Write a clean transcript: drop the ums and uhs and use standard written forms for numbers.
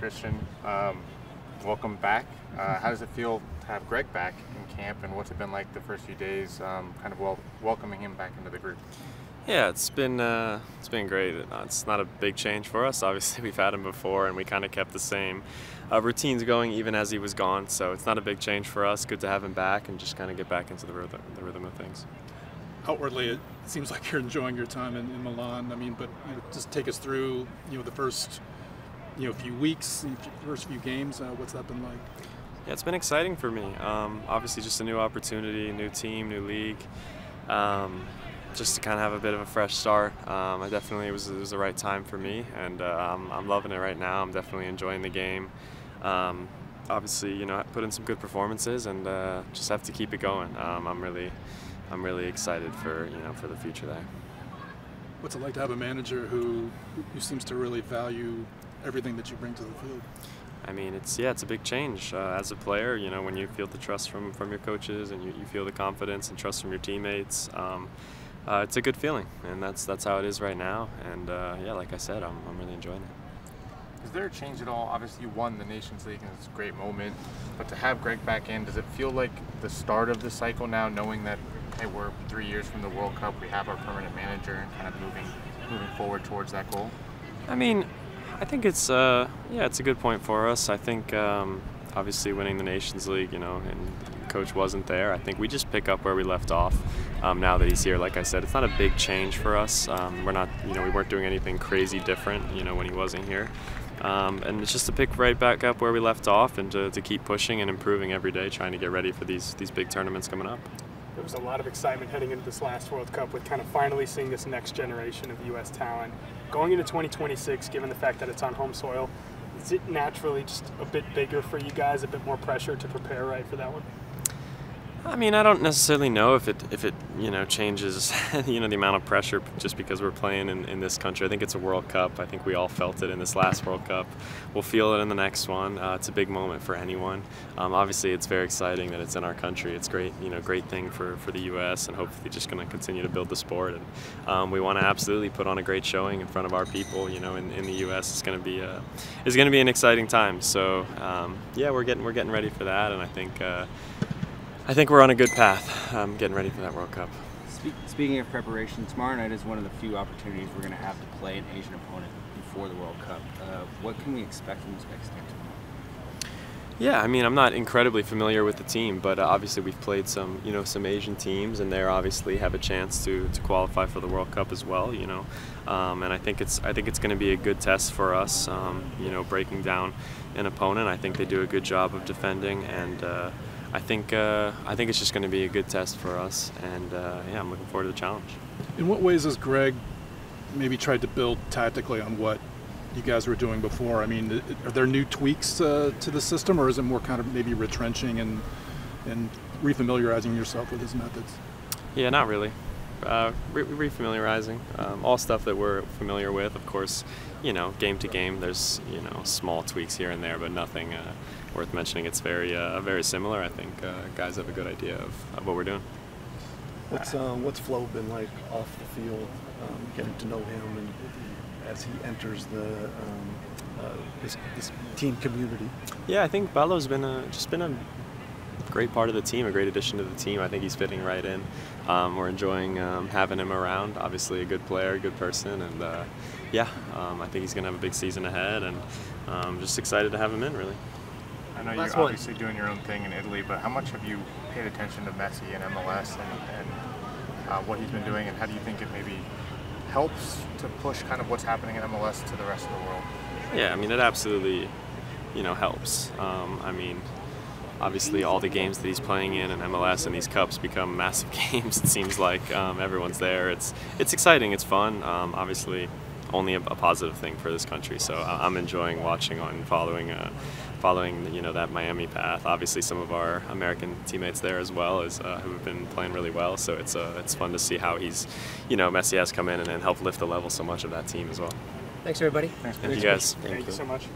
Christian. Welcome back. How does it feel to have Greg back in camp, and what's it been like the first few days, kind of welcoming him back into the group? Yeah, it's been great. It's not a big change for us. Obviously, we've had him before, and we kind of kept the same routines going even as he was gone. So it's not a big change for us. Good to have him back and just kind of get back into the rhythm of things. Outwardly, it seems like you're enjoying your time in Milan. I mean, but just take us through the first few weeks, first few games. What's that been like? Yeah, it's been exciting for me. Obviously, just a new opportunity, new team, new league. Just to kind of have a bit of a fresh start. I definitely it was the right time for me, and I'm loving it right now. I'm definitely enjoying the game. Obviously, I put in some good performances, and just have to keep it going. I'm really excited for the future there. What's it like to have a manager who seems to really value everything that you bring to the field? I mean, it's a big change. As a player, when you feel the trust from your coaches, and you feel the confidence and trust from your teammates, it's a good feeling, and that's how it is right now. And yeah, like I said, I'm really enjoying it. Is there a change at all? Obviously, you won the Nations League, and it's a great moment. But to have Greg back in, does it feel like the start of the cycle now, knowing that, hey, we're 3 years from the World Cup, we have our permanent manager, and kind of moving forward towards that goal? I mean, I think it's it's a good point for us. I think obviously winning the Nations League, and the coach wasn't there. I think we just pick up where we left off. Now that he's here, like I said, it's not a big change for us. We're not, we weren't doing anything crazy different, when he wasn't here. And it's just to pick right back up where we left off, and to keep pushing and improving every day, trying to get ready for these big tournaments coming up. There was a lot of excitement heading into this last World Cup with kind of finally seeing this next generation of U.S. talent. Going into 2026, given the fact that it's on home soil, is it naturally just a bit bigger for you guys, a bit more pressure to prepare right for that one? I mean, I don't necessarily know if it changes the amount of pressure just because we're playing in this country. I think it's a World Cup. I think we all felt it in this last World Cup. We'll feel it in the next one. It's a big moment for anyone. Obviously, it's very exciting that it's in our country. It's great, great thing for the U.S. and hopefully just going to continue to build the sport. And we want to absolutely put on a great showing in front of our people. In the U.S. It's going to be an exciting time. So yeah, we're getting ready for that, and I think we're on a good path, getting ready for that World Cup. Speaking of preparation, tomorrow night is one of the few opportunities we're going to have to play an Asian opponent before the World Cup. What can we expect from Uzbekistan tomorrow? Yeah, I mean, I'm not incredibly familiar with the team, but obviously we've played some Asian teams, and they obviously have a chance to qualify for the World Cup as well. And I think it's going to be a good test for us. Breaking down an opponent, I think they do a good job of defending, and I think it's just going to be a good test for us, and yeah, I'm looking forward to the challenge. In what ways has Greg maybe tried to build tactically on what you guys were doing before? I mean, are there new tweaks to the system, or is it more kind of maybe retrenching and refamiliarizing yourself with his methods? Yeah, not really. Refamiliarizing, all stuff that we're familiar with. Of course, game to game, there's small tweaks here and there, but nothing worth mentioning. It's very similar. I think guys have a good idea of what we're doing. What's Flo been like off the field, getting to know him, and as he enters the this team community? Yeah, I think Ballo's just been a great part of the team, a great addition to the team. I think he's fitting right in. We're enjoying having him around. Obviously a good player, a good person, and yeah, I think he's going to have a big season ahead, and just excited to have him in, really. I know you're obviously doing your own thing in Italy, but how much have you paid attention to Messi and MLS and what he's been doing, and how do you think it maybe helps to push kind of what's happening in MLS to the rest of the world? Yeah, I mean, it absolutely, helps. I mean, obviously all the games that he's playing in MLS and these cups become massive games. It seems like everyone's there. It's exciting. It's fun. Obviously, only a positive thing for this country. So I'm enjoying watching and following that Miami path. Obviously, some of our American teammates there as well who have been playing really well. So it's fun to see how he's Messi has come in and helped lift the level so much of that team as well. Thanks everybody. Thank you guys. Thank you so much.